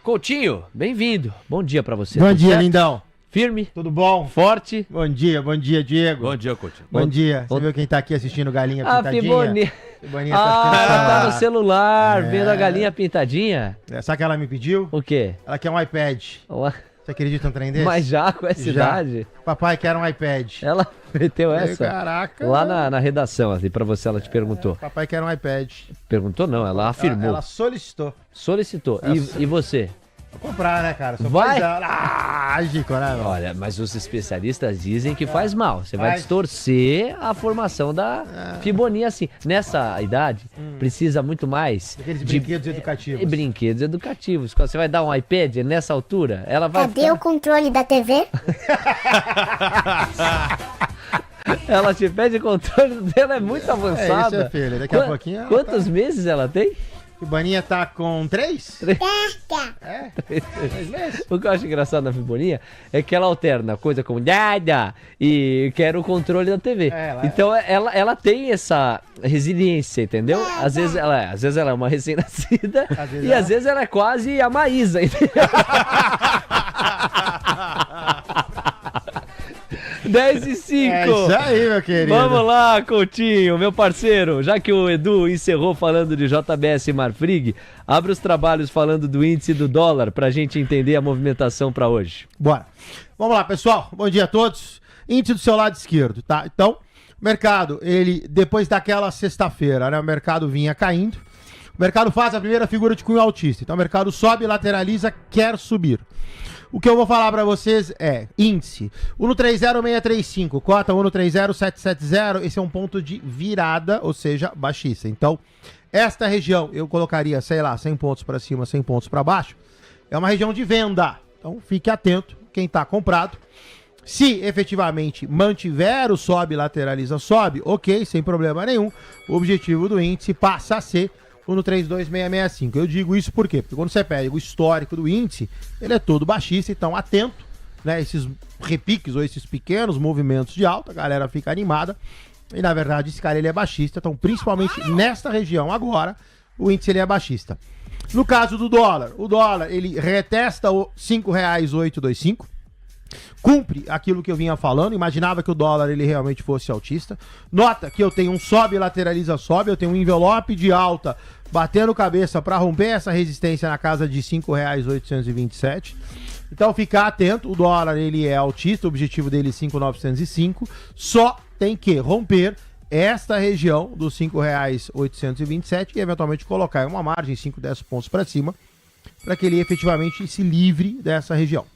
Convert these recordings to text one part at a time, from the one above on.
Coutinho, bem-vindo. Bom dia pra você. Bom dia, lindão. Firme? Tudo bom? Forte? Bom dia, Diego. Bom dia, Coutinho. Bom dia. Você viu quem tá aqui assistindo Galinha Pintadinha? Fiboninha. Fiboninha Tá no celular, vendo a galinha pintadinha. Sabe o que ela me pediu? O quê? Ela quer um iPad. Você acredita num trem desse? Mas já com essa idade? Papai quer um iPad. Ela meteu essa? Caraca. Lá na redação, ali, pra você, ela te perguntou. Papai quer um iPad. Perguntou não, ela afirmou. Ela solicitou. Solicitou. E você? Vou comprar, né, cara? Vai? Gico, né, meu? Olha, mas os especialistas dizem que faz mal. Você vai distorcer a formação da Fiboninha assim. Nessa idade, precisa muito mais Aqueles brinquedos educativos. Brinquedos educativos. Quando você vai dar um iPad nessa altura, ela vai... Cadê o controle da TV? Ela te pede o controle dela, é muito avançada. É isso, filha. Daqui a pouquinho ela Quantos meses ela tem? Fiboninha tá com 3? 3 meses. O que eu acho engraçado na Fiboninha é que ela alterna coisa como dada e quer o controle da TV. Então ela tem essa resiliência, entendeu? Às vezes ela é uma recém-nascida e às vezes ela é quase a Maísa, entendeu? 10:05. É isso aí, meu querido. Vamos lá, Coutinho, meu parceiro. Já que o Edu encerrou falando de JBS e Marfrig, abre os trabalhos falando do índice do dólar pra gente entender a movimentação pra hoje. Bora. Vamos lá, pessoal. Bom dia a todos. Índice do seu lado esquerdo, tá? Então, mercado, ele, depois daquela sexta-feira, né? O mercado vinha caindo. O mercado faz a primeira figura de cunho altista. Então, o mercado sobe, lateraliza, quer subir. O que eu vou falar pra vocês é índice 130635, cota 130770, esse é um ponto de virada, ou seja, baixista. Então, esta região eu colocaria, sei lá, 100 pontos pra cima, 100 pontos pra baixo, é uma região de venda. Então, fique atento, quem tá comprado. Se efetivamente mantiver o sobe, lateraliza, sobe, ok, sem problema nenhum. O objetivo do índice passa a ser 132665. Eu digo isso por quê? Porque quando você pega o histórico do índice, ele é todo baixista, então atento, né? Esses repiques ou esses pequenos movimentos de alta, a galera fica animada. E na verdade esse cara ele é baixista, então principalmente nesta região agora, o índice ele é baixista. No caso do dólar, o dólar ele retesta o R$ 5,825. Cumpre aquilo que eu vinha falando, imaginava que o dólar ele realmente fosse altista. Nota que eu tenho um sobe, lateraliza, sobe, eu tenho um envelope de alta batendo cabeça para romper essa resistência na casa de R$ 5,827. Então ficar atento, o dólar ele é altista, o objetivo dele é 5,905, só tem que romper esta região dos R$ 5,827 e eventualmente colocar uma margem 5, 10 pontos para cima, para que ele efetivamente se livre dessa região.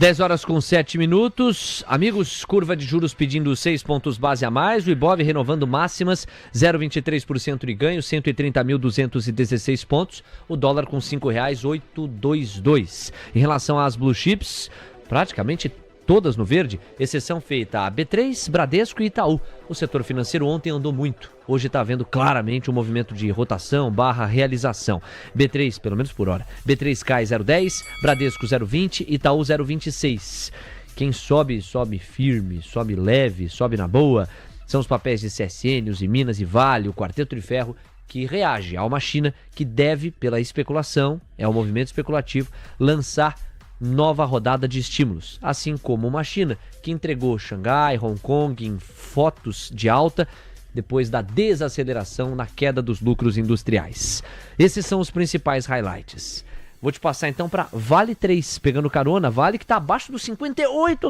10h07. Amigos, curva de juros pedindo 6 pontos base a mais, o Ibov renovando máximas, 0,23% de ganho, 130.216 pontos, o dólar com R$ 5,822. Em relação às blue chips, praticamente todas no verde, exceção feita a B3, Bradesco e Itaú. O setor financeiro ontem andou muito. Hoje está havendo claramente um movimento de rotação / realização. B3, pelo menos por hora. B3 cai 0,10, Bradesco 0,20, Itaú 0,26. Quem sobe, sobe firme, sobe leve, sobe na boa. São os papéis de CSN, os Minas e Vale, o Quarteto de Ferro, que reage a uma China que deve, pela especulação, é um movimento especulativo, lançar nova rodada de estímulos, assim como uma China que entregou Xangai, Hong Kong em fotos de alta depois da desaceleração na queda dos lucros industriais. Esses são os principais highlights. Vou te passar então para Vale 3, pegando carona, Vale que está abaixo dos R$ 58.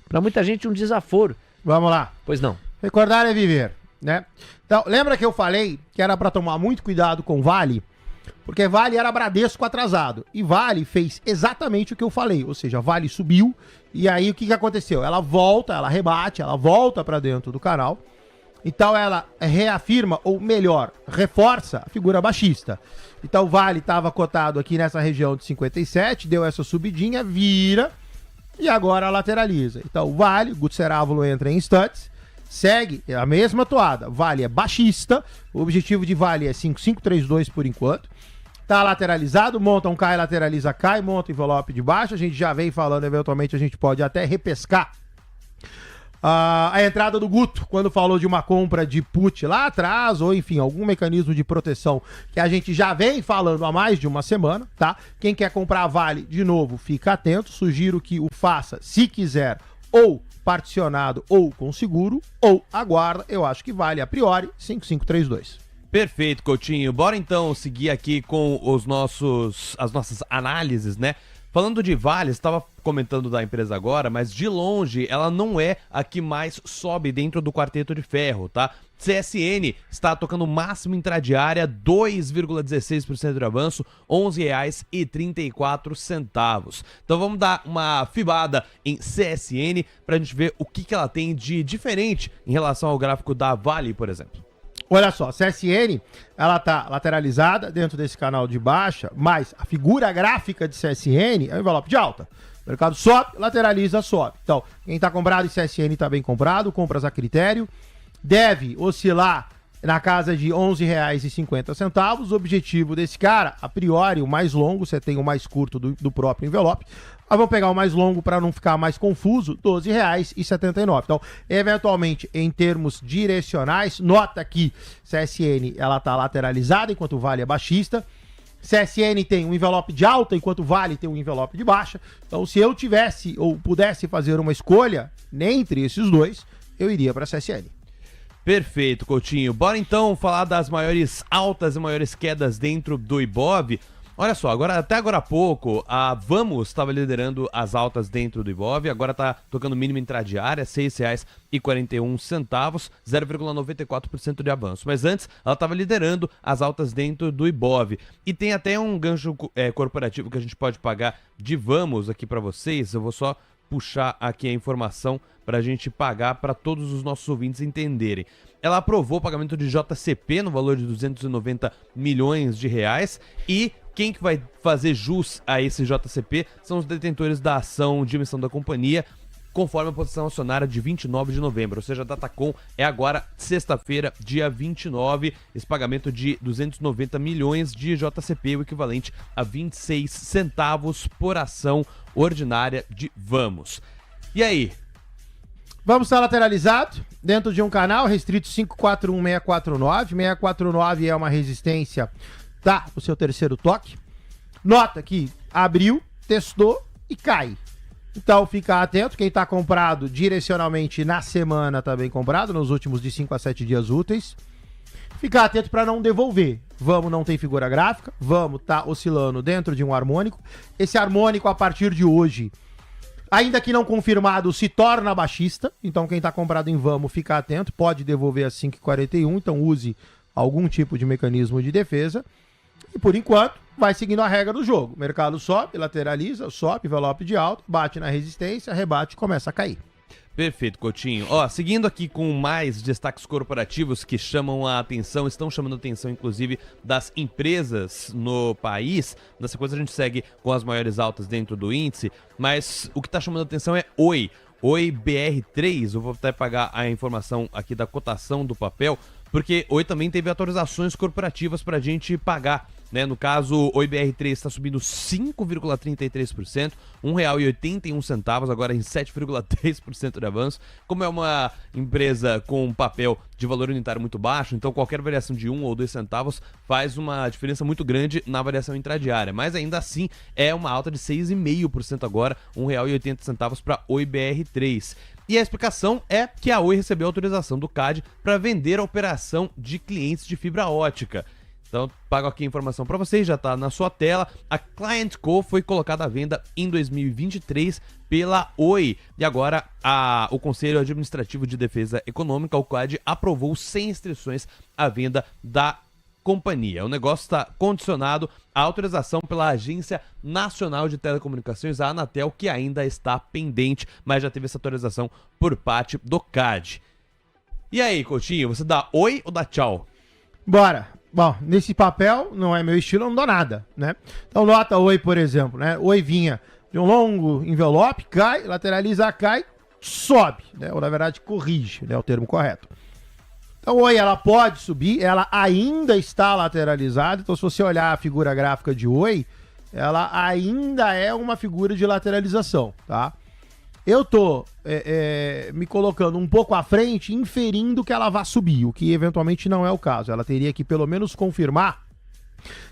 Para muita gente um desaforo. Vamos lá. Pois não. Recordar é viver, né? Então, lembra que eu falei que era para tomar muito cuidado com Vale? Porque Vale era Bradesco atrasado. E Vale fez exatamente o que eu falei. Ou seja, Vale subiu. E aí o que aconteceu? Ela volta, ela rebate, ela volta para dentro do canal. Então ela reafirma, ou melhor, reforça a figura baixista. Então o Vale estava cotado aqui nessa região de 57, deu essa subidinha, vira e agora lateraliza. Então o Vale, o Gutserávulo entra em instantes. Segue a mesma toada. Vale é baixista. O objetivo de Vale é 5,532 por enquanto. Tá lateralizado, monta um cai, lateraliza, cai, monta envelope de baixo. A gente já vem falando, eventualmente a gente pode até repescar A entrada do Guto, quando falou de uma compra de put lá atrás, ou enfim, algum mecanismo de proteção que a gente já vem falando há mais de uma semana, tá? Quem quer comprar Vale, de novo, fica atento. Sugiro que o faça, se quiser, ou particionado ou com seguro, ou aguarda. Eu acho que vale a priori 5532. Perfeito, Coutinho. Bora então seguir aqui com as nossas análises, né? Falando de Vale, estava comentando da empresa agora, mas de longe ela não é a que mais sobe dentro do quarteto de ferro, tá? CSN está tocando máximo intradiária, 2,16% de avanço, R$ 11,34. Então vamos dar uma fibada em CSN para a gente ver o que ela tem de diferente em relação ao gráfico da Vale, por exemplo. Olha só, CSN, ela tá lateralizada dentro desse canal de baixa, mas a figura gráfica de CSN é um envelope de alta. O mercado sobe, lateraliza, sobe. Então, quem tá comprado em CSN tá bem comprado, compras a critério, deve oscilar na casa de R$ 11,50. O objetivo desse cara, a priori, o mais longo, você tem o mais curto do próprio envelope. Mas vamos pegar o mais longo para não ficar mais confuso, R$ 12,79. Então, eventualmente, em termos direcionais, nota que CSN ela tá lateralizada, enquanto o Vale é baixista. CSN tem um envelope de alta, enquanto o Vale tem um envelope de baixa. Então, se eu tivesse ou pudesse fazer uma escolha entre esses dois, eu iria para CSN. Perfeito, Coutinho. Bora então falar das maiores altas e maiores quedas dentro do Ibov. Olha só, até agora há pouco, a Vamos estava liderando as altas dentro do Ibov, agora está tocando mínimo intradiária, R$ 6,41, 0,94% de avanço. Mas antes, ela estava liderando as altas dentro do Ibov. E tem até um gancho corporativo que a gente pode pagar de Vamos aqui para vocês. Eu vou só puxar aqui a informação para a gente pagar para todos os nossos ouvintes entenderem. Ela aprovou o pagamento de JCP no valor de 290 milhões de reais e quem que vai fazer jus a esse JCP são os detentores da ação de emissão da companhia, conforme a posição acionária de 29 de novembro, ou seja, a Datacom é agora sexta-feira, dia 29, esse pagamento de 290 milhões de JCP, o equivalente a 26 centavos por ação ordinária de Vamos. E aí? Vamos estar lateralizado dentro de um canal restrito 541649. 649 é uma resistência, tá? O seu terceiro toque. Nota que abriu, testou e cai. Então fica atento, quem está comprado direcionalmente na semana está bem comprado, nos últimos de 5 a 7 dias úteis. Fica atento para não devolver. Vamos não tem figura gráfica, vamos tá oscilando dentro de um harmônico. Esse harmônico a partir de hoje, ainda que não confirmado, se torna baixista. Então quem está comprado em Vamos fica atento, pode devolver a 5,41, então use algum tipo de mecanismo de defesa. E por enquanto, vai seguindo a regra do jogo. O mercado sobe, lateraliza, sobe, envelope de alta, bate na resistência, rebate e começa a cair. Perfeito, Coutinho. Ó, seguindo aqui com mais destaques corporativos que chamam a atenção, estão chamando a atenção, inclusive, das empresas no país. Na sequência, a gente segue com as maiores altas dentro do índice, mas o que está chamando a atenção é Oi. Oi BR3, eu vou até pagar a informação aqui da cotação do papel, porque Oi também teve atualizações corporativas para a gente pagar. Né? No caso, Oi BR3 está subindo 5,33%, R$ 1,81, agora em 7,3% de avanço. Como é uma empresa com um papel de valor unitário muito baixo, então qualquer variação de 1 ou 2 centavos faz uma diferença muito grande na variação intradiária. Mas ainda assim, é uma alta de 6,5% agora, R$ 1,80 para Oi BR3. E a explicação é que a Oi recebeu autorização do CAD para vender a operação de clientes de fibra ótica. Então, pago aqui a informação para vocês, já está na sua tela. A ClientCo foi colocada à venda em 2023 pela Oi. E agora, o Conselho Administrativo de Defesa Econômica, o CAD, aprovou sem restrições a venda da companhia. O negócio está condicionado à autorização pela Agência Nacional de Telecomunicações, a Anatel, que ainda está pendente, mas já teve essa autorização por parte do CAD. E aí, Coutinho, você dá oi ou dá tchau? Bora. Bom, nesse papel, não é meu estilo, eu não dou nada, né? Então nota Oi, por exemplo, né? Oi vinha de um longo envelope, cai, lateraliza, cai, sobe, né? Ou na verdade corrige, né? O termo correto. Então Oi, ela pode subir, ela ainda está lateralizada, então se você olhar a figura gráfica de Oi, ela ainda é uma figura de lateralização, tá? Eu tô me colocando um pouco à frente, inferindo que ela vai subir, o que eventualmente não é o caso. Ela teria que pelo menos confirmar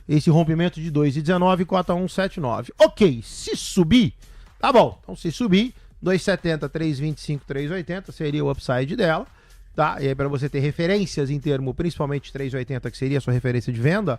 esse rompimento de 2,19 cota 1,79. Ok, se subir, tá bom. Então se subir, 2,70, 3,25, 3,80 seria o upside dela, tá? E aí para você ter referências em termo, principalmente 3,80, que seria a sua referência de venda.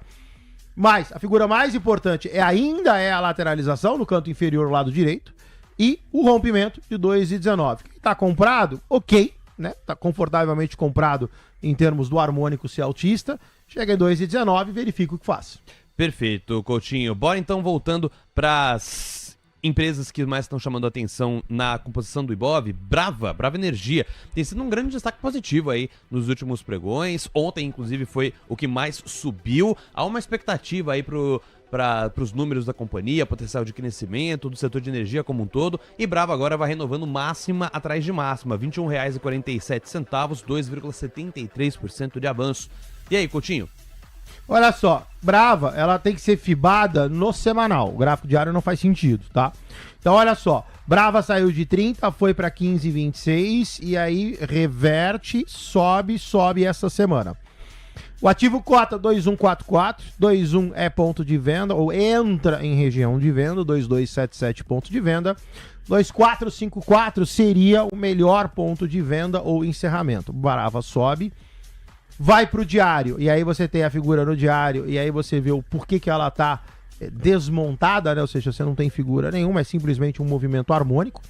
Mas a figura mais importante ainda é a lateralização no canto inferior, lado direito, e o rompimento de 2,19. Quem tá comprado, ok, né? Tá confortavelmente comprado em termos do harmônico ser altista. Chega em 2,19 e verifica o que faz. Perfeito, Coutinho. Bora então voltando para as empresas que mais estão chamando a atenção na composição do Ibov. Brava Energia tem sido um grande destaque positivo aí nos últimos pregões. Ontem, inclusive, foi o que mais subiu. Há uma expectativa aí para os números da companhia, potencial de crescimento do setor de energia como um todo. E Brava agora vai renovando máxima atrás de máxima, R$ 21,47, 2,73% de avanço. E aí, Coutinho? Olha só, Brava, ela tem que ser fibada no semanal. O gráfico diário não faz sentido, tá? Então, olha só, Brava saiu de 30, foi para 15,26 e aí reverte, sobe essa semana. O ativo cota 2144, 21 é ponto de venda, ou entra em região de venda, 2277 ponto de venda, 2454 seria o melhor ponto de venda ou encerramento. Brava sobe, vai pro diário, e aí você tem a figura no diário, e aí você vê o porquê que ela tá desmontada, né? Ou seja, você não tem figura nenhuma, é simplesmente um movimento harmônico.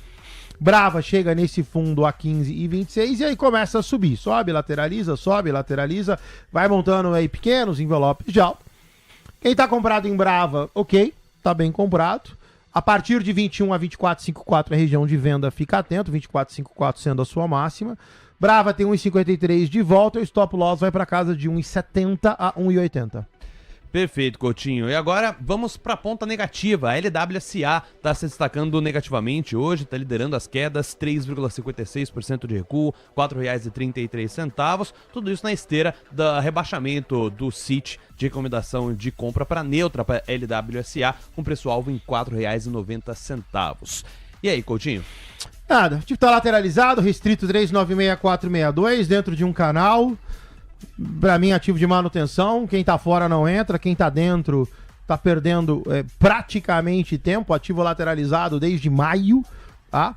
Brava chega nesse fundo a 15,26 e aí começa a subir. Sobe, lateraliza, vai montando aí pequenos envelopes de alta. Quem tá comprado em Brava, ok, tá bem comprado. A partir de 21 a 24,54 a região de venda, fica atento, 24,54 sendo a sua máxima. Brava tem 1,53 de volta, o stop loss vai para casa de 1,70 a 1,80. Perfeito, Coutinho. E agora vamos para a ponta negativa. A LWSA está se destacando negativamente hoje, está liderando as quedas, 3,56% de recuo, R$ 4,33. Tudo isso na esteira do rebaixamento do CIT de recomendação de compra para neutra para LWSA, com preço-alvo em R$ 4,90. E aí, Coutinho? Nada, o tipo tá lateralizado, restrito 396,462, dentro de um canal. Pra mim, ativo de manutenção. Quem tá fora não entra, quem tá dentro tá perdendo praticamente tempo. Ativo lateralizado desde maio, tá?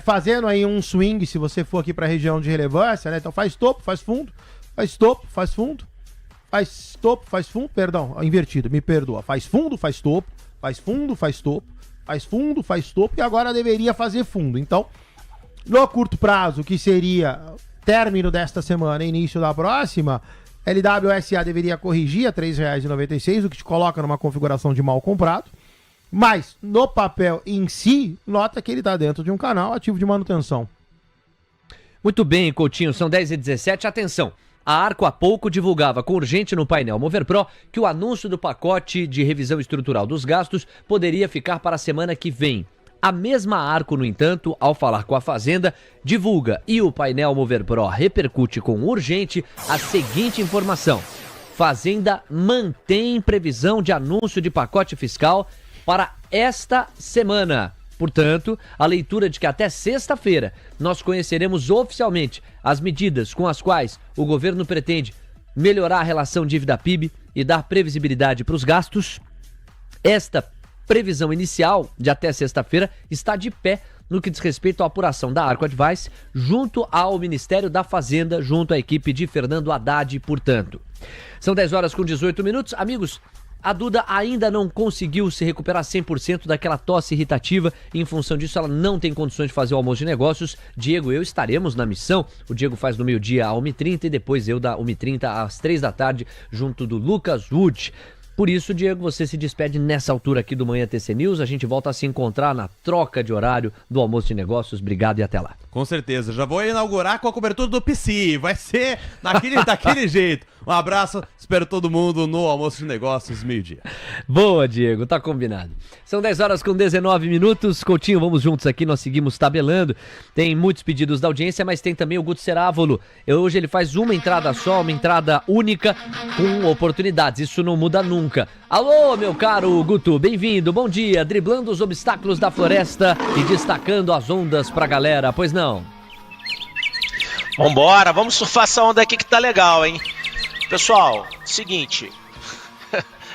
Fazendo aí um swing, se você for aqui pra região de relevância, né? Então faz topo, faz fundo, faz topo, faz fundo, faz topo, faz fundo, perdão, invertido, me perdoa. Faz fundo, faz topo, faz fundo, faz topo, faz fundo, faz topo e agora deveria fazer fundo. Então, no curto prazo, que seria término desta semana e início da próxima, LWSA deveria corrigir a R$ 3,96, o que te coloca numa configuração de mal comprado. Mas, no papel em si, nota que ele está dentro de um canal ativo de manutenção. Muito bem, Coutinho, são 10h17. Atenção, a Arco há pouco divulgava com urgente no painel Mover Pro que o anúncio do pacote de revisão estrutural dos gastos poderia ficar para a semana que vem. A mesma Arco, no entanto, ao falar com a Fazenda, divulga e o painel Mover Pro repercute com urgente a seguinte informação: Fazenda mantém previsão de anúncio de pacote fiscal para esta semana. Portanto, a leitura de que até sexta-feira nós conheceremos oficialmente as medidas com as quais o governo pretende melhorar a relação dívida-PIB e dar previsibilidade para os gastos. Esta previsão inicial de até sexta-feira está de pé no que diz respeito à apuração da Arco Advice junto ao Ministério da Fazenda, junto à equipe de Fernando Haddad, portanto. São 10h18. Amigos, a Duda ainda não conseguiu se recuperar 100% daquela tosse irritativa e em função disso ela não tem condições de fazer o almoço de negócios. Diego e eu estaremos na missão. O Diego faz no meio-dia a 1h30 e depois eu da 1h30 às 3 da tarde junto do Lucas Wood. Por isso, Diego, você se despede nessa altura aqui do Manhã TC News. A gente volta a se encontrar na troca de horário do almoço de negócios. Obrigado e até lá. Com certeza. Já vou inaugurar com a cobertura do PC. Vai ser daquele jeito. Um abraço. Espero todo mundo no almoço de negócios, meio-dia. Boa, Diego. Tá combinado. São 10h19. Coutinho, vamos juntos aqui. Nós seguimos tabelando. Tem muitos pedidos da audiência, mas tem também o Guto Cerávolo. Hoje ele faz uma entrada só, uma entrada única com oportunidades. Isso não muda nunca. nunca. Alô, meu caro Guto, bem-vindo, bom dia, driblando os obstáculos da floresta e destacando as ondas pra galera, pois não? Vambora, vamos surfar essa onda aqui que tá legal, hein? Pessoal, seguinte,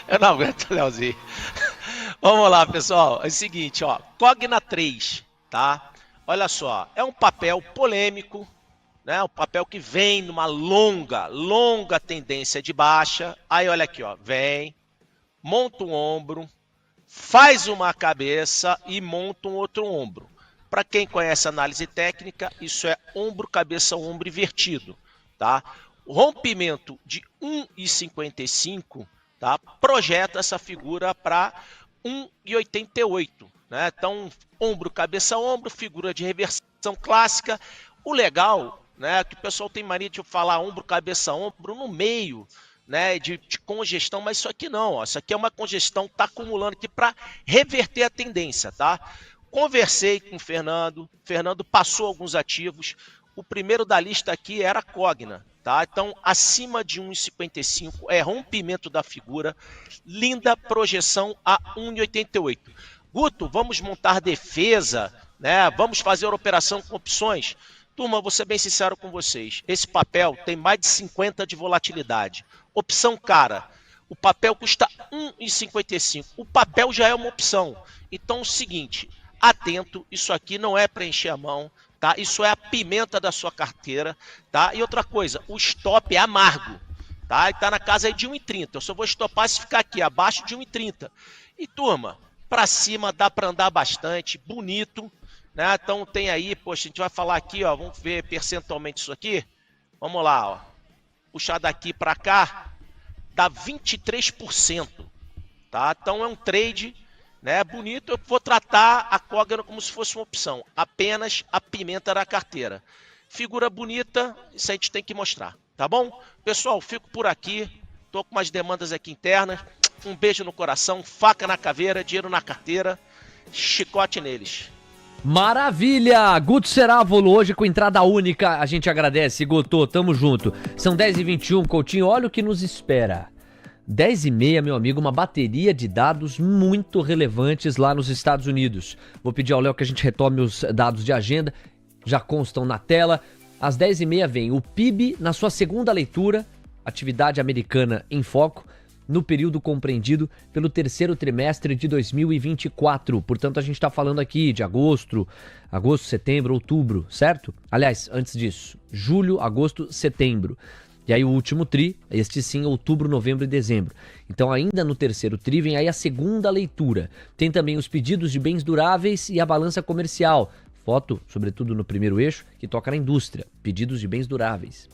eu não aguento, Leozinho. Vamos lá, pessoal, é o seguinte, ó, Cogna 3, tá? Olha só, é um papel polêmico, né? Um papel que vem numa longa tendência de baixa. Aí olha aqui, ó, vem, monta um ombro, faz uma cabeça e monta um outro ombro. Para quem conhece análise técnica, isso é ombro, cabeça, ombro invertido, tá? O rompimento de 1,55, tá? Projeta essa figura para 1,88, né? Então, ombro, cabeça, ombro, figura de reversão clássica. O legal, né, que o pessoal tem mania de falar ombro, cabeça, ombro no meio, né, de congestão, mas isso aqui não, ó, isso aqui é uma congestão que está acumulando aqui para reverter a tendência, tá? Conversei com o Fernando passou alguns ativos, o primeiro da lista aqui era a Cogna, tá? Então, acima de 1,55 é rompimento da figura, linda projeção a 1,88. Guto, vamos montar defesa, né? Vamos fazer operação com opções. Turma, vou ser bem sincero com vocês, esse papel tem mais de 50 de volatilidade. Opção cara, o papel custa 1,55, o papel já é uma opção. Então, é o seguinte, atento, isso aqui não é preencher a mão, tá? Isso é a pimenta da sua carteira, tá? E outra coisa, o stop é amargo, tá? E tá na casa aí de 1,30. Eu só vou stopar se ficar aqui abaixo de 1,30. E turma, para cima dá para andar bastante, bonito, né? Então tem aí, poxa, a gente vai falar aqui, ó, vamos ver percentualmente isso aqui. Vamos lá, ó. Puxar daqui para cá, dá 23%, tá? Então é um trade, né, bonito. Eu vou tratar a Cogna como se fosse uma opção, apenas a pimenta da carteira. Figura bonita, isso a gente tem que mostrar, tá bom? Pessoal, fico por aqui, tô com umas demandas aqui internas. Um beijo no coração, faca na caveira, dinheiro na carteira, chicote neles. Maravilha! Guto Cerávulo, hoje com entrada única, a gente agradece, Guto, tamo junto. São 10h21, Coutinho, olha o que nos espera. 10h30, meu amigo, uma bateria de dados muito relevantes lá nos Estados Unidos. Vou pedir ao Léo que a gente retome os dados de agenda, já constam na tela. Às 10h30 vem o PIB na sua segunda leitura, atividade americana em foco, no período compreendido pelo terceiro trimestre de 2024. Portanto, a gente está falando aqui de agosto, setembro, outubro, certo? Aliás, antes disso, julho, agosto, setembro. E aí o último tri, este sim, outubro, novembro e dezembro. Então ainda no terceiro tri vem aí a segunda leitura. Tem também os pedidos de bens duráveis e a balança comercial. Foto, sobretudo no primeiro eixo, que toca na indústria. Pedidos de bens duráveis.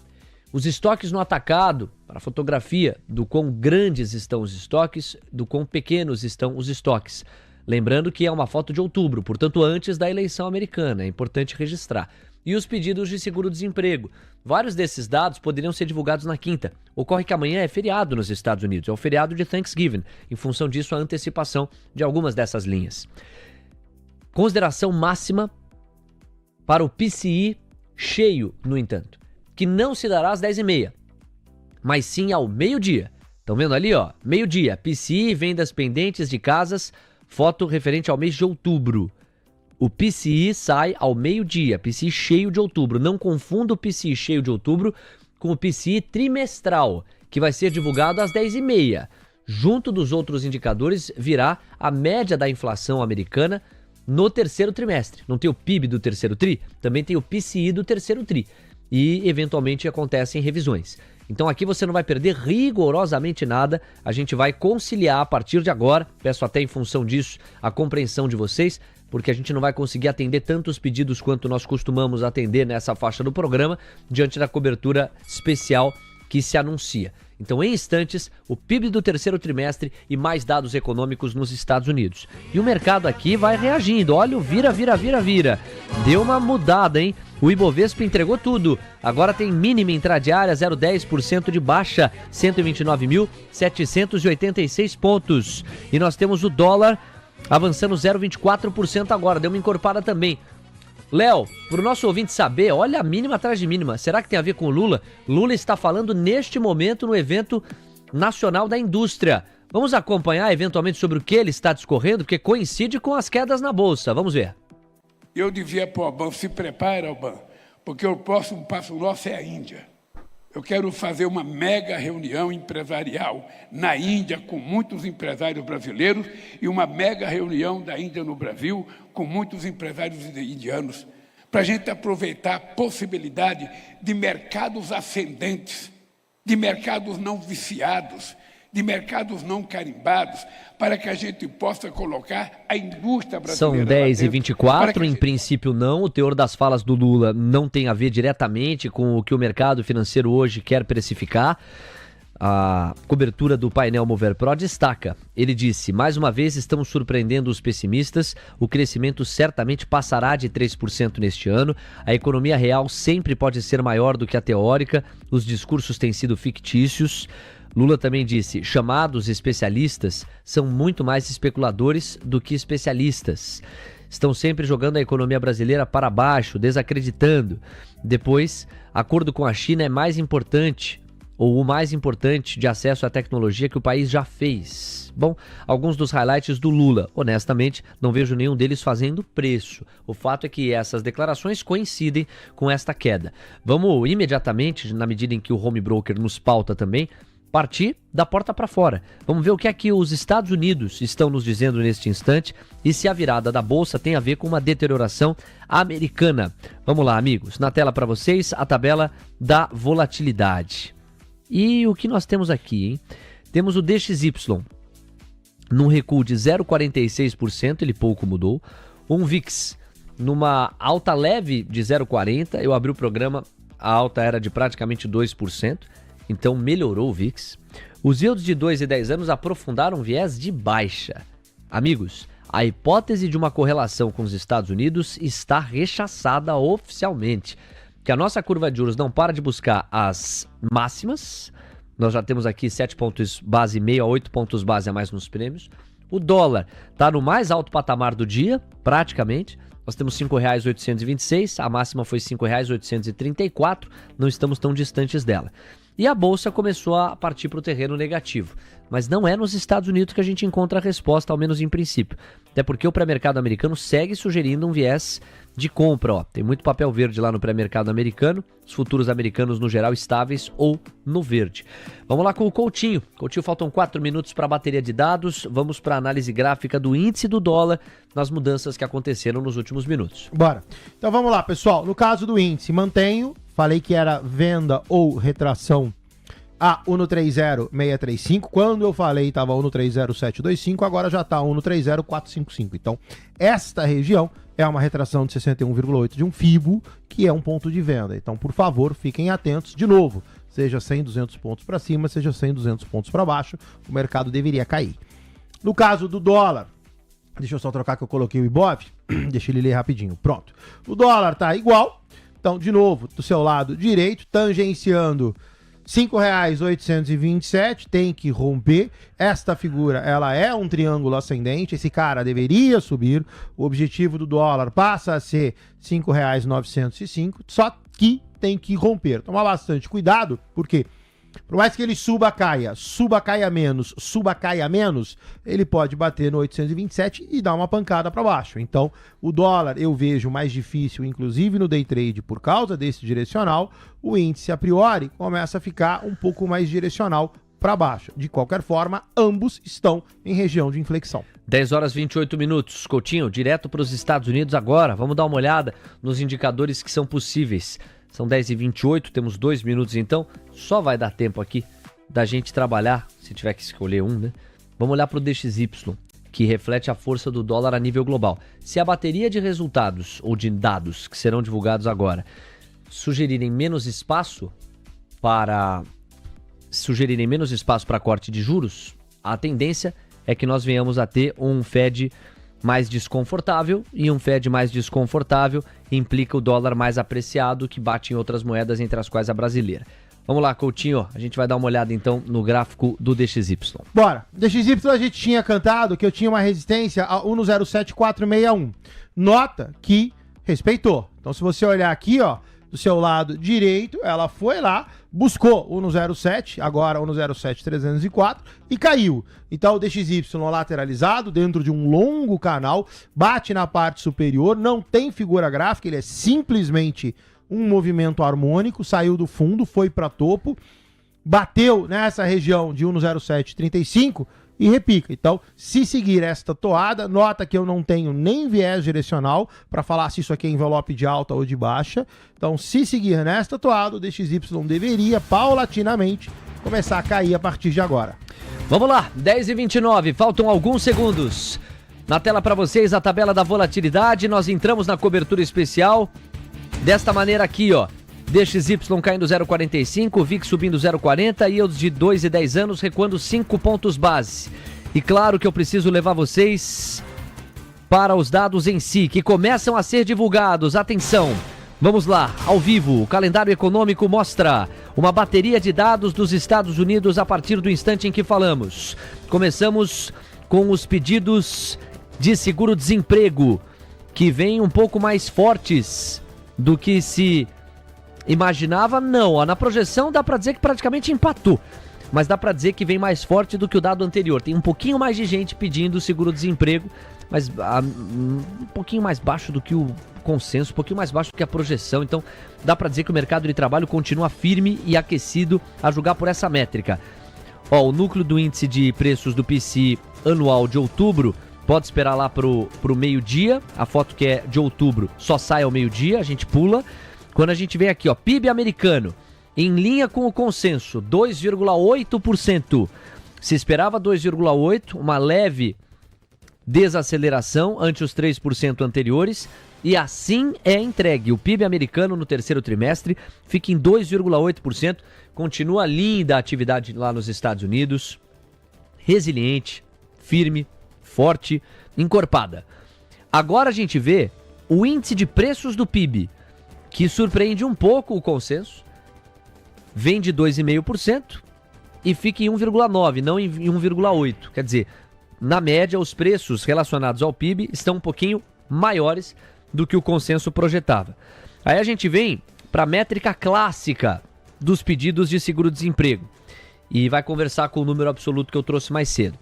Os estoques no atacado, para fotografia do quão grandes estão os estoques, do quão pequenos estão os estoques. Lembrando que é uma foto de outubro, portanto antes da eleição americana, é importante registrar. E os pedidos de seguro-desemprego. Vários desses dados poderiam ser divulgados na quinta. Ocorre que amanhã é feriado nos Estados Unidos, é o feriado de Thanksgiving. Em função disso, a antecipação de algumas dessas linhas. Consideração máxima para o PCI cheio, no entanto, que não se dará às 10h30, mas sim ao meio-dia. Estão vendo ali, ó? Meio-dia, PCI, vendas pendentes de casas, foto referente ao mês de outubro. O PCI sai ao meio-dia, PCI cheio de outubro. Não confunda o PCI cheio de outubro com o PCI trimestral, que vai ser divulgado às 10h30. Junto dos outros indicadores virá a média da inflação americana no terceiro trimestre. Não tem o PIB do terceiro tri? Também tem o PCI do terceiro tri. E, eventualmente, acontecem revisões. Então aqui você não vai perder rigorosamente nada, a gente vai conciliar a partir de agora, peço até em função disso a compreensão de vocês, porque a gente não vai conseguir atender tantos pedidos quanto nós costumamos atender nessa faixa do programa, diante da cobertura especial que se anuncia. Então, em instantes, o PIB do terceiro trimestre e mais dados econômicos nos Estados Unidos. E o mercado aqui vai reagindo. Olha o vira. Deu uma mudada, hein? O Ibovespa entregou tudo. Agora tem mínima intradiária, 0,10% de baixa, 129.786 pontos. E nós temos o dólar avançando 0,24% agora. Deu uma encorpada também. Léo, para o nosso ouvinte saber, olha a mínima atrás de mínima. Será que tem a ver com o Lula? Lula está falando neste momento no evento nacional da indústria. Vamos acompanhar eventualmente sobre o que ele está discorrendo, porque coincide com as quedas na Bolsa. Vamos ver. Eu dizia para o Alban, se prepara, Alban, porque o próximo passo nosso é a Índia. Eu quero fazer uma mega reunião empresarial na Índia com muitos empresários brasileiros e uma mega reunião da Índia no Brasil com muitos empresários indianos, para a gente aproveitar a possibilidade de mercados ascendentes, de mercados não viciados, de mercados não carimbados, para que a gente possa colocar a indústria brasileira. São 10h24, em princípio não, o teor das falas do Lula não tem a ver diretamente com o que o mercado financeiro hoje quer precificar. A cobertura do painel Mover Pro destaca. Ele disse, mais uma vez estamos surpreendendo os pessimistas, o crescimento certamente passará de 3% neste ano, a economia real sempre pode ser maior do que a teórica, os discursos têm sido fictícios. Lula também disse, chamados especialistas são muito mais especuladores do que especialistas. Estão sempre jogando a economia brasileira para baixo, desacreditando. Depois, acordo com a China é mais importante, ou o mais importante de acesso à tecnologia que o país já fez. Bom, alguns dos highlights do Lula. Honestamente, não vejo nenhum deles fazendo preço. O fato é que essas declarações coincidem com esta queda. Vamos imediatamente, na medida em que o home broker nos pauta também, partir da porta para fora. Vamos ver o que é que os Estados Unidos estão nos dizendo neste instante e se a virada da Bolsa tem a ver com uma deterioração americana. Vamos lá, amigos. Na tela para vocês, a tabela da volatilidade. E o que nós temos aqui, hein? Temos o DXY num recuo de 0,46%, ele pouco mudou. Um VIX numa alta leve de 0,40%, eu abri o programa, a alta era de praticamente 2%, então melhorou o VIX. Os yields de 2 e 10 anos aprofundaram viés de baixa. Amigos, a hipótese de uma correlação com os Estados Unidos está rechaçada oficialmente. Que a nossa curva de juros não para de buscar as máximas, nós já temos aqui 7 pontos base meio a 8 pontos base a mais nos prêmios. O dólar está no mais alto patamar do dia, praticamente. Nós temos R$ 5,826, a máxima foi R$ 5,834, não estamos tão distantes dela. E a Bolsa começou a partir para o terreno negativo. Mas não é nos Estados Unidos que a gente encontra a resposta, ao menos em princípio. Até porque o pré-mercado americano segue sugerindo um viés de compra. Ó. Tem muito papel verde lá no pré-mercado americano, os futuros americanos no geral estáveis ou no verde. Vamos lá com o Coutinho. Coutinho, faltam 4 minutos para a bateria de dados. Vamos para a análise gráfica do índice do dólar nas mudanças que aconteceram nos últimos minutos. Bora. Então vamos lá, pessoal. No caso do índice, mantenho. Falei que era venda ou retração a 1,30635. Quando eu falei estava 1,30725, agora já está 1,30455. Então, esta região é uma retração de 61,8 de um FIBO, que é um ponto de venda. Então, por favor, fiquem atentos. De novo, seja 100, 200 pontos para cima, seja 100, 200 pontos para baixo, o mercado deveria cair. No caso do dólar, deixa eu só trocar que eu coloquei o IBOV, deixa ele ler rapidinho. Pronto. O dólar está igual. Então, de novo, do seu lado direito, tangenciando R$ 5,827, tem que romper. Esta figura, ela é um triângulo ascendente, esse cara deveria subir. O objetivo do dólar passa a ser R$ 5,905, só que tem que romper. Tomar bastante cuidado, porque por mais que ele suba, caia menos, ele pode bater no 827 e dar uma pancada para baixo. Então, o dólar eu vejo mais difícil, inclusive no day trade, por causa desse direcional. O índice, a priori, começa a ficar um pouco mais direcional para baixo. De qualquer forma, ambos estão em região de inflexão. 10 horas e 28 minutos. Coutinho, direto para os Estados Unidos agora. Vamos dar uma olhada nos indicadores que são possíveis. São 10h28, temos 2 minutos então. Só vai dar tempo aqui da gente trabalhar, se tiver que escolher um, né? Vamos olhar para o DXY, que reflete a força do dólar a nível global. Se a bateria de resultados ou de dados que serão divulgados agora sugerirem menos espaço para corte de juros, a tendência é que nós venhamos a ter um Fed mais desconfortável, e um Fed mais desconfortável implica o dólar mais apreciado, que bate em outras moedas, entre as quais a brasileira. Vamos lá, Coutinho, a gente vai dar uma olhada então no gráfico do DXY. Bora. DXY a gente tinha cantado que eu tinha uma resistência a 1,07461. Nota que respeitou. Então se você olhar aqui, ó, do seu lado direito, ela foi lá, buscou o 107, agora o 107,304 e caiu. Então o DXY lateralizado dentro de um longo canal, bate na parte superior, não tem figura gráfica, ele é simplesmente um movimento harmônico, saiu do fundo, foi para topo, bateu nessa região de 107,35 e repica. Então, se seguir esta toada, nota que eu não tenho nem viés direcional para falar se isso aqui é envelope de alta ou de baixa. Então, se seguir nesta toada, o DXY deveria paulatinamente começar a cair a partir de agora. Vamos lá, 10h29, faltam alguns segundos. Na tela para vocês a tabela da volatilidade, nós entramos na cobertura especial desta maneira aqui, ó. DXY caindo 0,45, VIX subindo 0,40 e os de 2 e 10 anos recuando 5 pontos base. E claro que eu preciso levar vocês para os dados em si, que começam a ser divulgados. Atenção, vamos lá, ao vivo, o calendário econômico mostra uma bateria de dados dos Estados Unidos a partir do instante em que falamos. Começamos com os pedidos de seguro-desemprego, que vêm um pouco mais fortes do que se imaginava. Não, na projeção dá pra dizer que praticamente empatou, mas dá pra dizer que vem mais forte do que o dado anterior. Tem um pouquinho mais de gente pedindo seguro-desemprego, mas um pouquinho mais baixo do que o consenso, um pouquinho mais baixo do que a projeção. Então dá pra dizer que o mercado de trabalho continua firme e aquecido a julgar por essa métrica. Ó, o núcleo do índice de preços do PCI anual de outubro pode esperar lá pro meio-dia. A foto que é de outubro só sai ao meio-dia, a gente pula. Quando a gente vem aqui, ó, PIB americano, em linha com o consenso, 2,8%. Se esperava 2,8%, uma leve desaceleração ante os 3% anteriores, e assim é entregue. O PIB americano no terceiro trimestre fica em 2,8%, continua linda a atividade lá nos Estados Unidos, resiliente, firme, forte, encorpada. Agora a gente vê o índice de preços do PIB, que surpreende um pouco o consenso, vem de 2,5% e fica em 1,9%, não em 1,8%. Quer dizer, na média, os preços relacionados ao PIB estão um pouquinho maiores do que o consenso projetava. Aí a gente vem para a métrica clássica dos pedidos de seguro-desemprego e vai conversar com o número absoluto que eu trouxe mais cedo.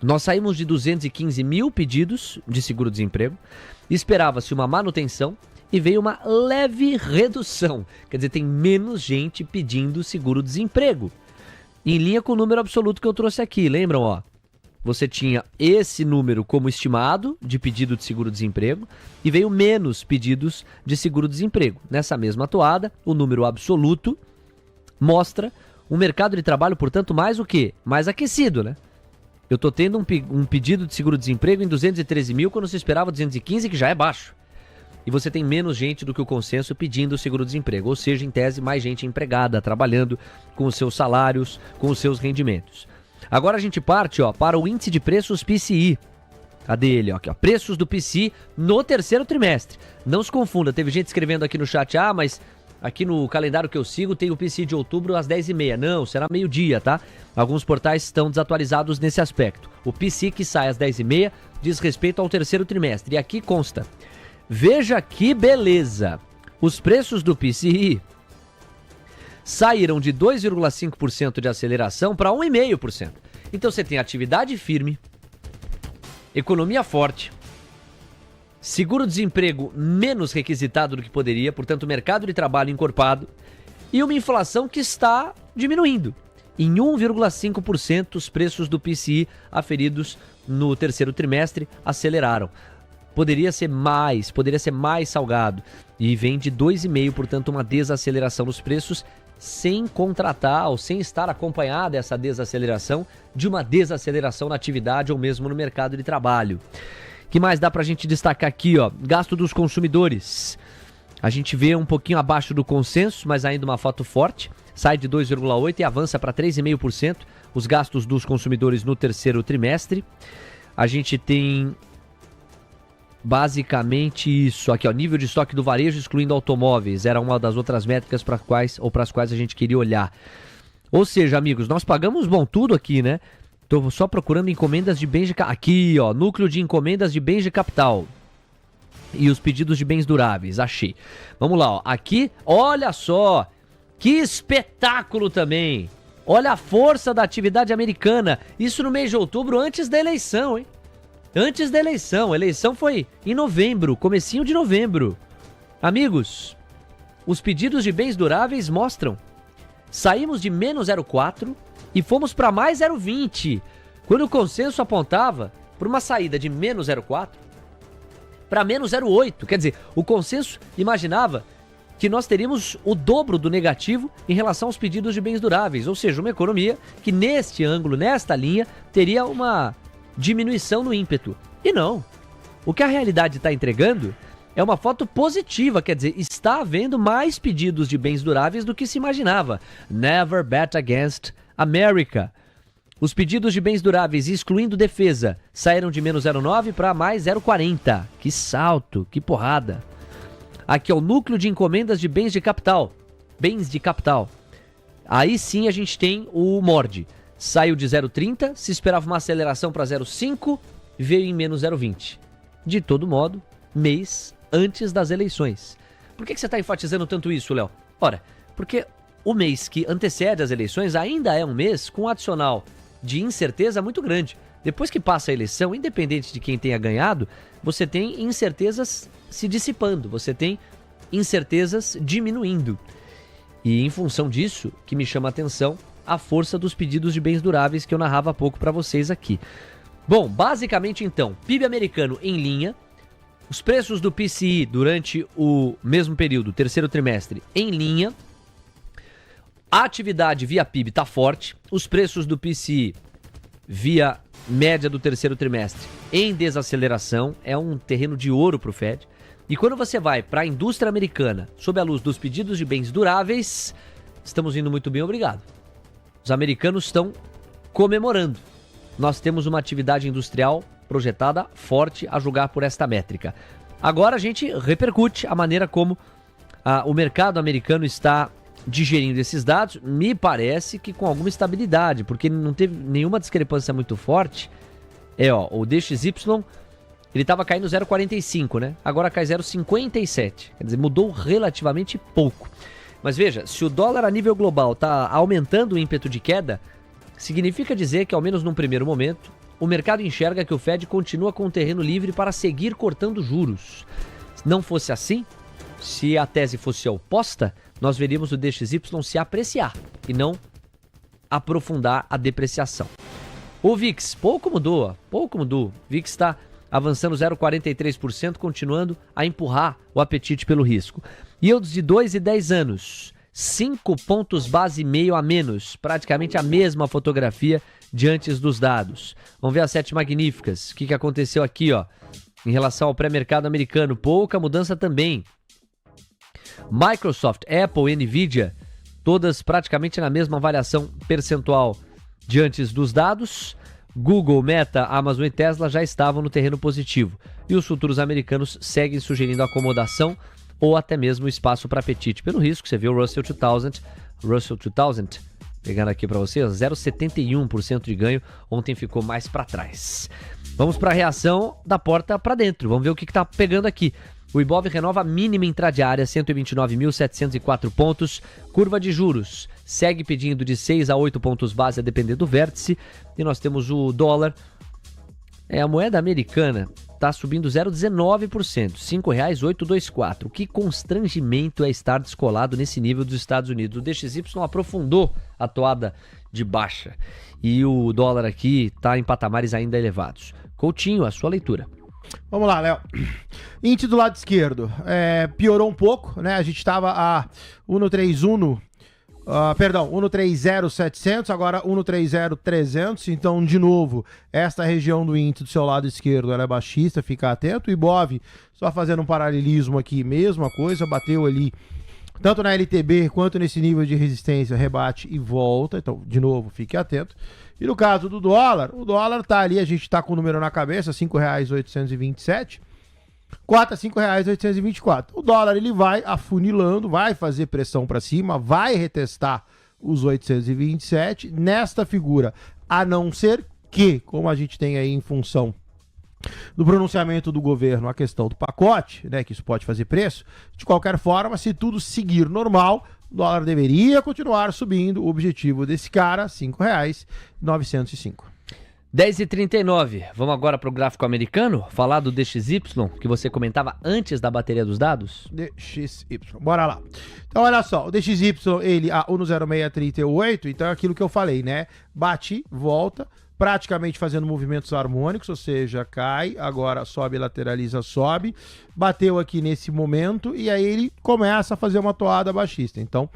Nós saímos de 215 mil pedidos de seguro-desemprego, esperava-se uma manutenção, e veio uma leve redução. Quer dizer, tem menos gente pedindo seguro-desemprego. Em linha com o número absoluto que eu trouxe aqui. Lembram, ó? Você tinha esse número como estimado de pedido de seguro-desemprego e veio menos pedidos de seguro-desemprego. Nessa mesma toada, o número absoluto mostra um mercado de trabalho, portanto, mais o quê? Mais aquecido, né? Eu tô tendo um pedido de seguro-desemprego em 213 mil quando se esperava 215, que já é baixo. E você tem menos gente do que o consenso pedindo seguro-desemprego, ou seja, em tese, mais gente empregada, trabalhando com os seus salários, com os seus rendimentos. Agora a gente parte, ó, para o índice de preços PCI. Cadê ele? Ó, aqui, ó, preços do PCI no terceiro trimestre. Não se confunda, teve gente escrevendo aqui no chat, mas aqui no calendário que eu sigo tem o PCI de outubro às 10h30. Não, será meio-dia, tá? Alguns portais estão desatualizados nesse aspecto. O PCI que sai às 10h30 diz respeito ao terceiro trimestre. E aqui consta... Veja que beleza! Os preços do PCI saíram de 2,5% de aceleração para 1,5%. Então você tem atividade firme, economia forte, seguro-desemprego menos requisitado do que poderia, portanto mercado de trabalho encorpado, e uma inflação que está diminuindo. Em 1,5% os preços do PCI aferidos no terceiro trimestre aceleraram. Poderia ser mais salgado. E vem de 2,5%, portanto, uma desaceleração nos preços, sem contratar ou sem estar acompanhada essa desaceleração de uma desaceleração na atividade ou mesmo no mercado de trabalho. O que mais dá pra gente destacar aqui, ó? Gasto dos consumidores. A gente vê um pouquinho abaixo do consenso, mas ainda uma foto forte. Sai de 2,8% e avança para 3,5% os gastos dos consumidores no terceiro trimestre. A gente tem... basicamente isso aqui, ó, nível de estoque do varejo excluindo automóveis, era uma das outras métricas para as quais a gente queria olhar. Ou seja, amigos, nós pagamos bom tudo aqui, né? Tô só procurando encomendas de bens de... Aqui, ó, núcleo de encomendas de bens de capital. e os pedidos de bens duráveis. Achei. Vamos lá, ó. Aqui, olha só, que espetáculo também. Olha a força da atividade americana. Isso no mês de outubro, antes da eleição, hein? Antes da eleição. A eleição foi em novembro, comecinho de novembro. Amigos, os pedidos de bens duráveis mostram. Saímos de menos 0,4 e fomos para mais 0,20. Quando o consenso apontava para uma saída de menos 0,4 para menos 0,8. Quer dizer, o consenso imaginava que nós teríamos o dobro do negativo em relação aos pedidos de bens duráveis, ou seja, uma economia que neste ângulo, nesta linha, teria uma diminuição no ímpeto. E não. O que a realidade está entregando é uma foto positiva, quer dizer, está havendo mais pedidos de bens duráveis do que se imaginava. Never bet against America. Os pedidos de bens duráveis, excluindo defesa, saíram de menos 0,9 para mais 0,40. Que salto, que porrada. Aqui é o núcleo de encomendas de bens de capital. Bens de capital. Aí sim a gente tem o MORD. Saiu de 0,30, se esperava uma aceleração para 0,5, veio em menos 0,20. De todo modo, mês antes das eleições. Por que você está enfatizando tanto isso, Léo? Ora, porque o mês que antecede as eleições ainda é um mês com um adicional de incerteza muito grande. Depois que passa a eleição, independente de quem tenha ganhado, você tem incertezas se dissipando, você tem incertezas diminuindo. E em função disso, que me chama a atenção, a força dos pedidos de bens duráveis que eu narrava há pouco para vocês aqui. Bom, basicamente então, PIB americano em linha, os preços do PCI durante o mesmo período, terceiro trimestre, em linha, a atividade via PIB está forte, os preços do PCI via média do terceiro trimestre em desaceleração, é um terreno de ouro para o Fed. E quando você vai para a indústria americana, sob a luz dos pedidos de bens duráveis, estamos indo muito bem, obrigado. Os americanos estão comemorando. Nós temos uma atividade industrial projetada forte a julgar por esta métrica. Agora a gente repercute a maneira como o mercado americano está digerindo esses dados, me parece que com alguma estabilidade, porque não teve nenhuma discrepância muito forte. O DXY, ele estava caindo 0,45, né? Agora cai 0,57, quer dizer, mudou relativamente pouco. Mas veja, se o dólar a nível global está aumentando o ímpeto de queda, significa dizer que, ao menos num primeiro momento, o mercado enxerga que o Fed continua com o terreno livre para seguir cortando juros. Se não fosse assim, se a tese fosse oposta, nós veríamos o DXY se apreciar e não aprofundar a depreciação. O VIX, pouco mudou. O VIX está avançando 0,43%, continuando a empurrar o apetite pelo risco. Yields de 2 e 10 anos, 5 pontos base e meio a menos, praticamente a mesma fotografia de antes dos dados. Vamos ver as 7 magníficas. O que aconteceu aqui, ó? Em relação ao pré-mercado americano, pouca mudança também. Microsoft, Apple e Nvidia, todas praticamente na mesma variação percentual de antes dos dados. Google, Meta, Amazon e Tesla já estavam no terreno positivo. E os futuros americanos seguem sugerindo acomodação ou até mesmo espaço para apetite pelo risco. Você vê o Russell 2000, pegando aqui para vocês, 0,71% de ganho. Ontem ficou mais para trás. Vamos para a reação da porta para dentro. Vamos ver o que está pegando aqui. O Ibov renova a mínima intradiária, 129.704 pontos. Curva de juros segue pedindo de 6 a 8 pontos base a depender do vértice. E nós temos o dólar. A moeda americana está subindo 0,19%, R$ 5,824. Que constrangimento é estar descolado nesse nível dos Estados Unidos. O DXY aprofundou a toada de baixa. E o dólar aqui está em patamares ainda elevados. Coutinho, a sua leitura. Vamos lá, Léo. Índice do lado esquerdo. Piorou um pouco, né? A gente estava a 1,30,700, agora 1,30,300. Então, de novo, esta região do índice do seu lado esquerdo ela é baixista, fica atento. O Ibov, só fazendo um paralelismo aqui, mesma coisa, bateu ali tanto na LTB quanto nesse nível de resistência, rebate e volta. Então, de novo, fique atento. E no caso do dólar, o dólar tá ali, a gente tá com o número na cabeça, R$ 5,827, cota R$ 5,824. O dólar, ele vai afunilando, vai fazer pressão para cima, vai retestar os 827 nesta figura, a não ser que, como a gente tem aí em função do pronunciamento do governo a questão do pacote, né, que isso pode fazer preço. De qualquer forma, se tudo seguir normal, o dólar deveria continuar subindo. O objetivo desse cara, R$ 5,905. 10h39. Vamos agora para o gráfico americano, falar do DXY, que você comentava antes da bateria dos dados? DXY, bora lá. Então, olha só, o DXY, ele a 1,0638, então é aquilo que eu falei, né? Bate, volta, praticamente fazendo movimentos harmônicos, ou seja, cai, agora sobe, lateraliza, sobe, bateu aqui nesse momento e aí ele começa a fazer uma toada baixista. Então,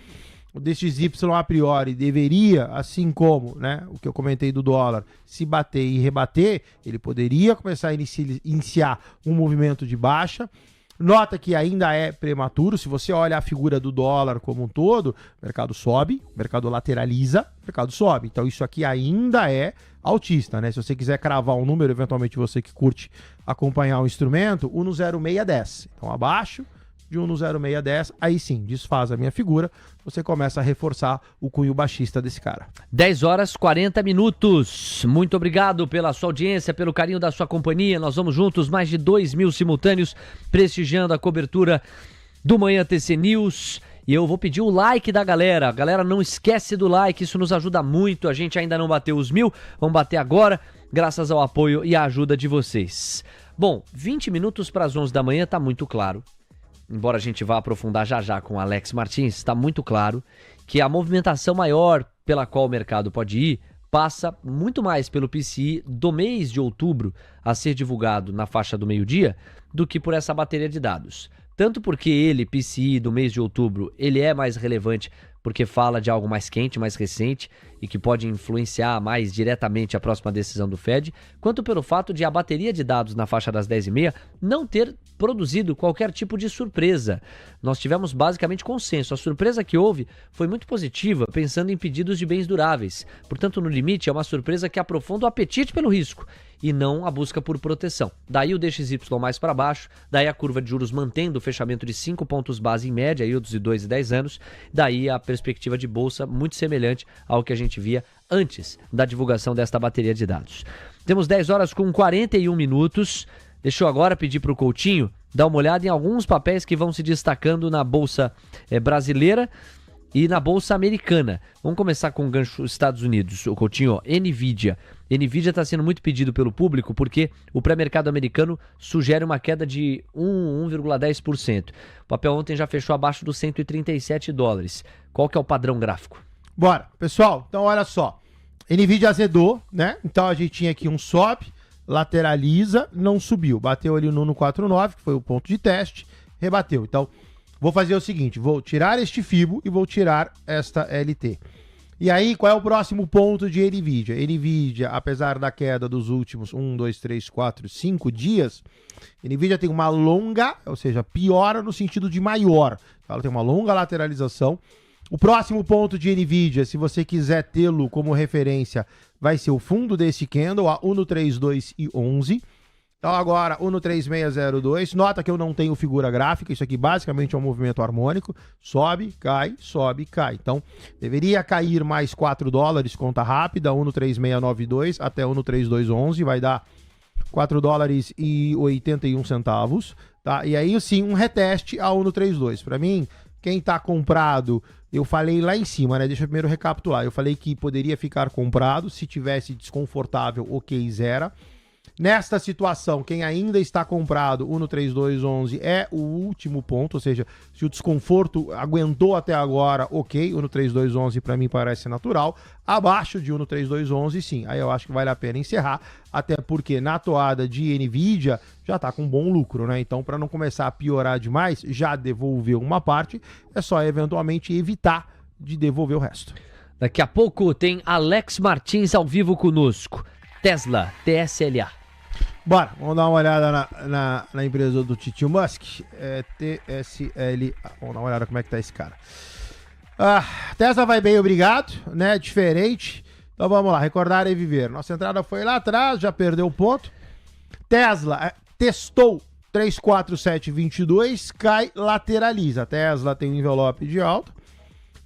o DXY a priori deveria, assim como, né, o que eu comentei do dólar, se bater e rebater, ele poderia começar a iniciar um movimento de baixa. Nota que ainda é prematuro. Se você olha a figura do dólar como um todo, o mercado sobe, o mercado lateraliza, o mercado sobe. Então isso aqui ainda é altista, né? Se você quiser cravar um número, eventualmente você que curte acompanhar o instrumento, 1,0610. Então abaixo de 1,0610, aí sim, desfaz a minha figura, você começa a reforçar o cunho baixista desse cara. 10h40. Muito obrigado pela sua audiência, pelo carinho da sua companhia. Nós vamos juntos, mais de 2.000 simultâneos, prestigiando a cobertura do Manhã TC News. E eu vou pedir o like da galera. Galera, não esquece do like, isso nos ajuda muito. A gente ainda não bateu os 1.000, vamos bater agora, graças ao apoio e à ajuda de vocês. Bom, 20 minutos para as 11 da manhã, tá muito claro. Embora a gente vá aprofundar já com o Alex Martins, está muito claro que a movimentação maior pela qual o mercado pode ir passa muito mais pelo PCI do mês de outubro a ser divulgado na faixa do meio-dia do que por essa bateria de dados. Tanto porque ele, PCI do mês de outubro, ele é mais relevante porque fala de algo mais quente, mais recente e que pode influenciar mais diretamente a próxima decisão do Fed, quanto pelo fato de a bateria de dados na faixa das 10h30 não ter produzido qualquer tipo de surpresa. Nós tivemos basicamente consenso. A surpresa que houve foi muito positiva, pensando em pedidos de bens duráveis. Portanto, no limite, é uma surpresa que aprofunda o apetite pelo risco e não a busca por proteção. Daí o DXY mais para baixo, daí a curva de juros mantendo o fechamento de 5 pontos base em média, yields de 2 e 10 anos, daí a perspectiva de bolsa muito semelhante ao que a gente via antes da divulgação desta bateria de dados. Temos 10h41. Deixa eu agora pedir para o Coutinho dar uma olhada em alguns papéis que vão se destacando na bolsa brasileira e na bolsa americana. Vamos começar com o gancho Estados Unidos. O Coutinho, NVIDIA. NVIDIA está sendo muito pedido pelo público porque o pré-mercado americano sugere uma queda de 1,10%. O papel ontem já fechou abaixo dos $137. Qual que é o padrão gráfico? Bora, pessoal, então olha só. NVIDIA azedou, né? Então a gente tinha aqui um sobe, lateraliza, não subiu. Bateu ali no 149, que foi o ponto de teste, rebateu. Então, vou fazer o seguinte, vou tirar este FIBO e vou tirar esta LT. E aí, qual é o próximo ponto de NVIDIA? NVIDIA, apesar da queda dos últimos 1, 2, 3, 4, 5 dias, NVIDIA tem uma longa, ou seja, piora no sentido de maior. Ela tem uma longa lateralização. O próximo ponto de NVIDIA, se você quiser tê-lo como referência, vai ser o fundo desse candle, a 1,3211. Então agora, 1,3602. Nota que eu não tenho figura gráfica, isso aqui basicamente é um movimento harmônico. Sobe, cai, Então, deveria cair mais $4, conta rápida, 1,3692 até 1,3211, vai dar $4,81, tá? E aí sim, um reteste a 1,32. Para mim, quem tá comprado, eu falei lá em cima, né? Deixa eu primeiro recapitular. Eu falei que poderia ficar comprado, se tivesse desconfortável, ok, zera. Nesta situação, quem ainda está comprado, 1,3211 é o último ponto, ou seja, se o desconforto aguentou até agora, ok, 1,3211 para mim parece natural. Abaixo de 1,3211, sim, aí eu acho que vale a pena encerrar, até porque na toada de NVIDIA já está com bom lucro, né? Então, para não começar a piorar demais, já devolveu uma parte, é só eventualmente evitar de devolver o resto. Daqui a pouco tem Alex Martins ao vivo conosco. Tesla, TSLA. Bora, vamos dar uma olhada na empresa do Tio Musk. TSLA. Vamos dar uma olhada como é que tá esse cara. Tesla vai bem, obrigado, né? Diferente. Então vamos lá, recordar e viver. Nossa entrada foi lá atrás, já perdeu o ponto. Tesla testou 34722, cai, lateraliza. Tesla tem um envelope de alta.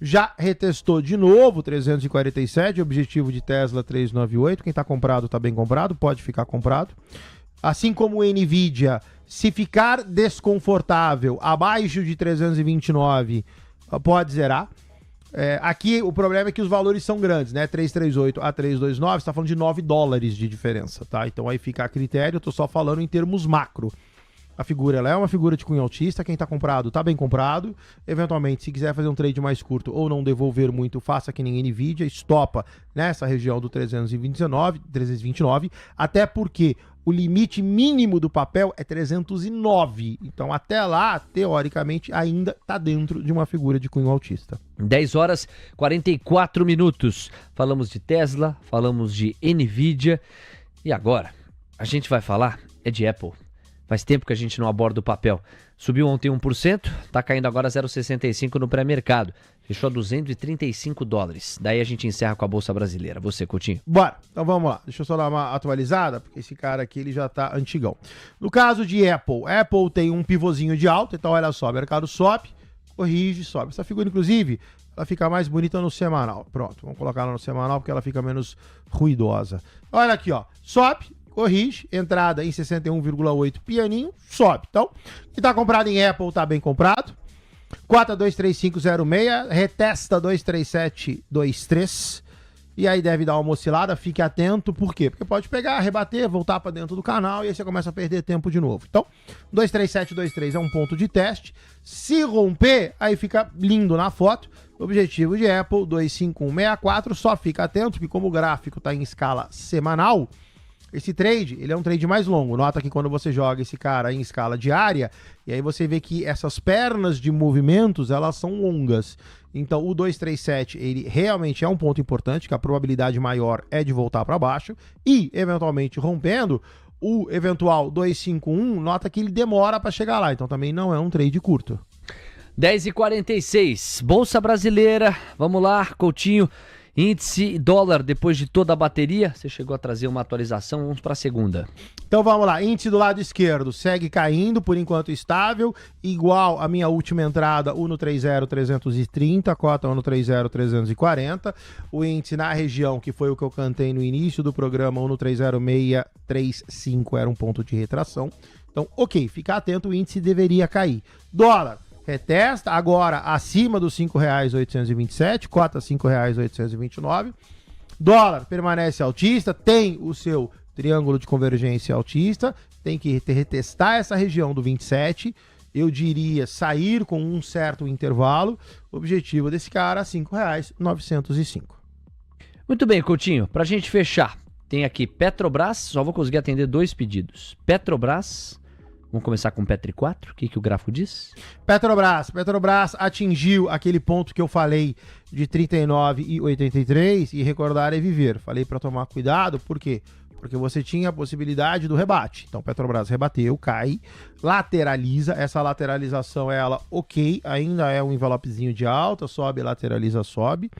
Já retestou de novo 347, objetivo de Tesla 398. Quem está comprado está bem comprado, pode ficar comprado. assim como o NVIDIA, se ficar desconfortável abaixo de 329, pode zerar. Aqui o problema é que os valores são grandes, né? 338 a 329, você tá falando de $9 de diferença, tá? Então aí fica a critério, eu tô só falando em termos macro. A figura, ela é uma figura de cunho altista, quem tá comprado, tá bem comprado. Eventualmente, se quiser fazer um trade mais curto ou não devolver muito, faça que nem NVIDIA, estopa nessa região do 329, até porque o limite mínimo do papel é 309. Então, até lá, teoricamente, ainda tá dentro de uma figura de cunho altista. 10 horas 44 minutos. Falamos de Tesla, falamos de NVIDIA. E agora, a gente vai falar de Apple. Faz tempo que a gente não aborda o papel. Subiu ontem 1%, tá caindo agora 0,65 no pré-mercado. Fechou a $235. Daí a gente encerra com a Bolsa Brasileira. Você, Coutinho? Bora, então vamos lá. Deixa eu só dar uma atualizada, porque esse cara aqui ele já tá antigão. No caso de Apple tem um pivôzinho de alta, então olha só, o mercado sobe, corrige, sobe. Essa figura, inclusive, ela fica mais bonita no semanal. Pronto, vamos colocar ela no semanal porque ela fica menos ruidosa. Olha aqui, ó, sobe, corrige, entrada em 61,8 pianinho, sobe. Então, que tá comprado em Apple tá bem comprado. Cota 23506, retesta 23723. E aí deve dar uma oscilada, fique atento. Por quê? Porque pode pegar, rebater, voltar para dentro do canal e aí você começa a perder tempo de novo. Então, 23723 é um ponto de teste. Se romper, aí fica lindo na foto. Objetivo de Apple 25164, só fica atento que como o gráfico tá em escala semanal, esse trade, ele é um trade mais longo. Nota que quando você joga esse cara em escala diária, e aí você vê que essas pernas de movimentos, elas são longas. Então o 237, ele realmente é um ponto importante, que a probabilidade maior é de voltar para baixo. E, eventualmente, rompendo, o eventual 251, nota que ele demora para chegar lá. Então também não é um trade curto. 10h46, Bolsa Brasileira. Vamos lá, Coutinho. Índice dólar, depois de toda a bateria, você chegou a trazer uma atualização, vamos para a segunda. Então vamos lá, índice do lado esquerdo segue caindo, por enquanto estável, igual a minha última entrada, Uno 30,330, cota Uno 30,340. O índice na região, que foi o que eu cantei no início do programa, Uno 30,635, era um ponto de retração. Então, ok, fica atento, o índice deveria cair. Dólar. Retesta, agora acima dos R$ 5,827, cota R$ 5,829. Dólar permanece altista, tem o seu triângulo de convergência altista, tem que retestar essa região do 27, eu diria sair com um certo intervalo. O objetivo desse cara, R$ 5,905. Muito bem, Coutinho, pra gente fechar, tem aqui Petrobras, só vou conseguir atender 2 pedidos. Petrobras... Vamos começar com o Petri 4, o que o gráfico diz? Petrobras atingiu aquele ponto que eu falei de 39,83 e recordar é viver. Falei para tomar cuidado, por quê? Porque você tinha a possibilidade do rebate. Então Petrobras rebateu, cai, lateraliza, essa lateralização ela ok, ainda é um envelopezinho de alta, sobe, lateraliza, sobe.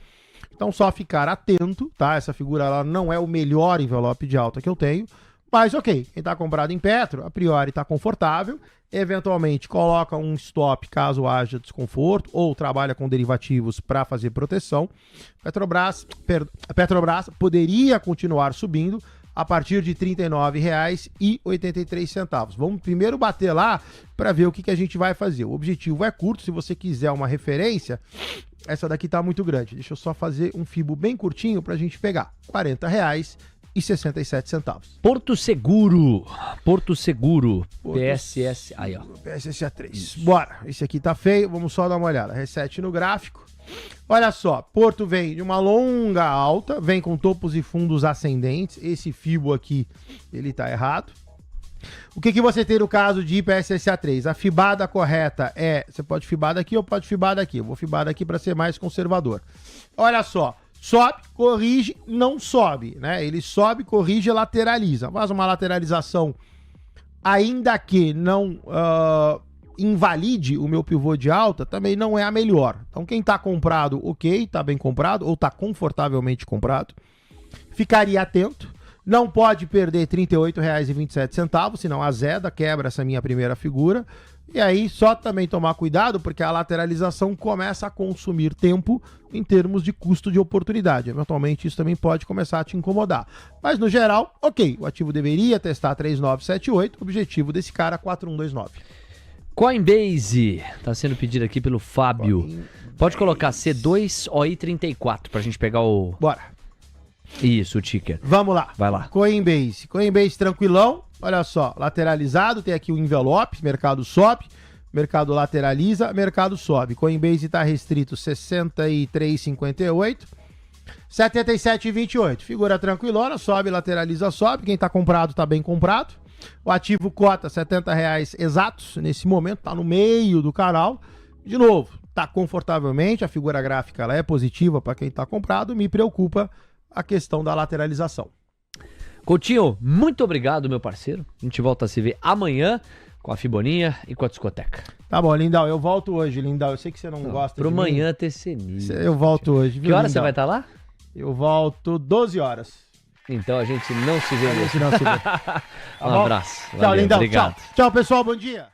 Então só ficar atento, tá? Essa figura ela não é o melhor envelope de alta que eu tenho. Mas ok, quem está comprado em Petro, a priori está confortável, eventualmente coloca um stop caso haja desconforto, ou trabalha com derivativos para fazer proteção. Petrobras poderia continuar subindo a partir de R$ 39,83. Vamos primeiro bater lá para ver o que a gente vai fazer. O objetivo é curto, se você quiser uma referência, essa daqui está muito grande. Deixa eu só fazer um fibo bem curtinho para a gente pegar R$ 40,67. Porto Seguro, PSS, aí ó. PSSA3. Isso. Bora, esse aqui tá feio, vamos só dar uma olhada. Reset no gráfico. Olha só, Porto vem de uma longa alta, vem com topos e fundos ascendentes. Esse fibo aqui, ele tá errado. O que você tem no caso de IPSSA3? A fibada correta é, você pode fibar daqui ou pode fibar daqui. Eu vou fibar daqui para ser mais conservador. Olha só. Sobe, corrige, não sobe, né? Ele sobe, corrige, lateraliza. Faz uma lateralização, ainda que não invalide o meu pivô de alta, também não é a melhor. Então quem tá comprado, ok, tá bem comprado, ou tá confortavelmente comprado, ficaria atento. Não pode perder R$ 38,27, senão azeda, quebra essa minha primeira figura. E aí, só também tomar cuidado, porque a lateralização começa a consumir tempo em termos de custo de oportunidade. Eventualmente, isso também pode começar a te incomodar. Mas, no geral, ok. O ativo deveria testar 3,978. O objetivo desse cara é 4,129. Coinbase, tá sendo pedido aqui pelo Fábio. Pode colocar C2OI34 pra gente pegar o... Bora. Isso, o ticker. Vamos lá. Vai lá. Coinbase. Coinbase tranquilão. Olha só, lateralizado, tem aqui o envelope, mercado sobe, mercado lateraliza, mercado sobe. Coinbase está restrito 63,58, 77,28. Figura tranquilona, sobe, lateraliza, sobe. Quem está comprado está bem comprado. O ativo cota R$70 exatos, nesse momento está no meio do canal. De novo, está confortavelmente, a figura gráfica ela é positiva para quem está comprado, me preocupa a questão da lateralização. Coutinho, muito obrigado, meu parceiro. A gente volta a se ver amanhã com a Fiboninha e com a discoteca. Tá bom, Lindau, eu volto hoje, Lindau. Eu sei que você não gosta pro de manhã mim. ter senil. Eu volto hoje, viu, Que hora Lindau? você vai estar lá? Eu volto 12 horas. Então a gente não se vê A mesmo. gente não se vê. Um abraço. Tchau, Valeu, Lindau. obrigado. Tchau. Tchau, pessoal. Bom dia.